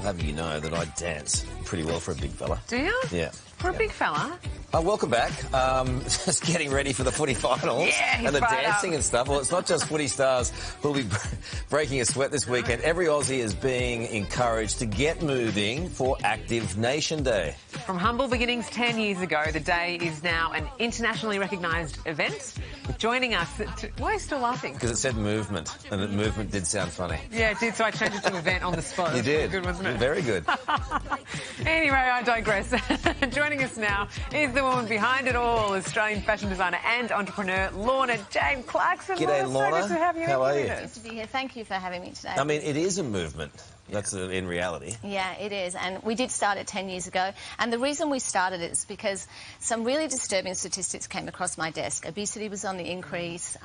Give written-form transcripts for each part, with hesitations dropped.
have you know that I dance pretty well for a big fella. Do you? Yeah. For a big fella? Welcome back. Just getting ready for the footy finals and the dancing and stuff. Well, it's not just footy stars who'll be breaking a sweat this weekend. Every Aussie is being encouraged to get moving for Active Nation Day. From humble beginnings 10 years ago, the day is now an internationally recognised event. Joining us... Why are you still laughing? Because it said movement, and the movement did sound funny. Yeah, it did, so I changed it to event on the spot. You did. Good, wasn't it? Very good. Anyway, I digress. Joining us now is the woman behind it all, Australian fashion designer and entrepreneur, Lorna Jane Clarkson. G'day, Lorna. So good to have you. How are you? Good to be here. Thank you for having me today. I mean, it is a movement. That's in reality. Yeah, it is. And we did start it 10 years ago. And the reason we started it is because some really disturbing statistics came across my desk. Obesity was on the increase.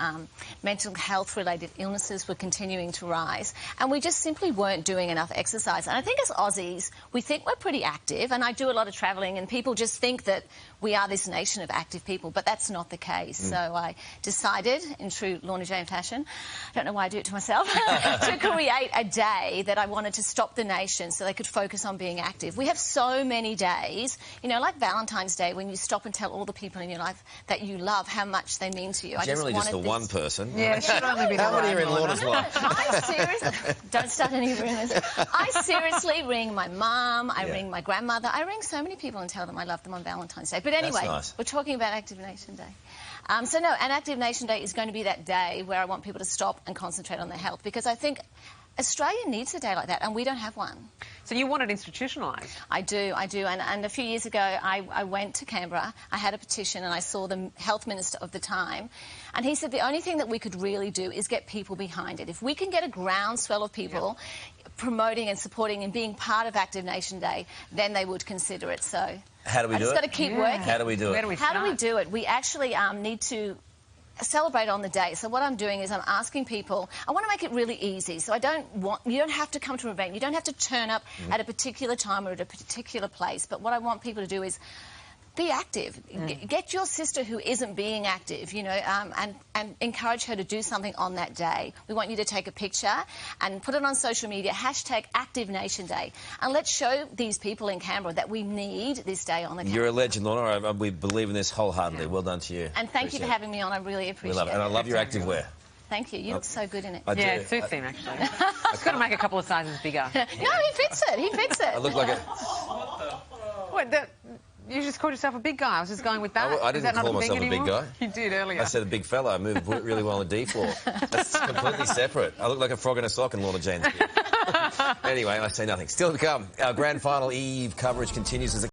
Mental health-related illnesses were continuing to rise. And we just simply weren't doing enough exercise. And I think as Aussies, we think we're pretty active. And I do a lot of travelling, and people just think that we are this nation of active people. But that's not the case. So I decided, in true Lorna Jane fashion, I don't know why I do it to myself, to create a day that I wanted to stop the nation so they could focus on being active. We have so many days, you know, like Valentine's Day, when you stop and tell all the people in your life that you love how much they mean to you. Generally just for one person. Yeah, it should only be How many are in Lorna's life? I seriously... Don't start any rumours. I seriously ring my mum, I ring my grandmother, I ring so many people and tell them I love them on Valentine's Day. But anyway, we're talking about Active Nation Day. So no, an Active Nation Day is going to be that day where I want people to stop and concentrate on their health, because I think Australia needs a day like that, and we don't have one. So you want it institutionalised? I do. And a few years ago, I went to Canberra, I had a petition, and I saw the health minister of the time, and he said the only thing that we could really do is get people behind it. If we can get a groundswell of people promoting and supporting and being part of Active Nation Day, then they would consider it. So how do we do it? I just got to keep working. How do we do it? How do we do it? We actually need to celebrate on the day. So what I'm doing is I'm asking people, I want to make it really easy. So you don't have to come to an event. You don't have to turn up at a particular time or at a particular place. But what I want people to do is be active. Get your sister who isn't being active, you know, and encourage her to do something on that day. We want you to take a picture and put it on social media, # Active Nation Day. And let's show these people in Canberra that we need this day on the calendar. You're a legend, Lorna. We believe in this wholeheartedly. Well done to you. And thank you for having me on. I really appreciate it. And I love your active wear. Thank you. You look so good in it. Yeah, it suits him, actually. I've got to make a couple of sizes bigger. No, he fits it. He fits it. I look like a... What, you just called yourself a big guy. I was just going with that. I didn't call myself a big guy. You did earlier. I said a big fella. I moved really well on the D floor. That's completely separate. I look like a frog in a sock in Lorna Jane's gear. Anyway, I say nothing. Still to come. Our grand final eve coverage continues as a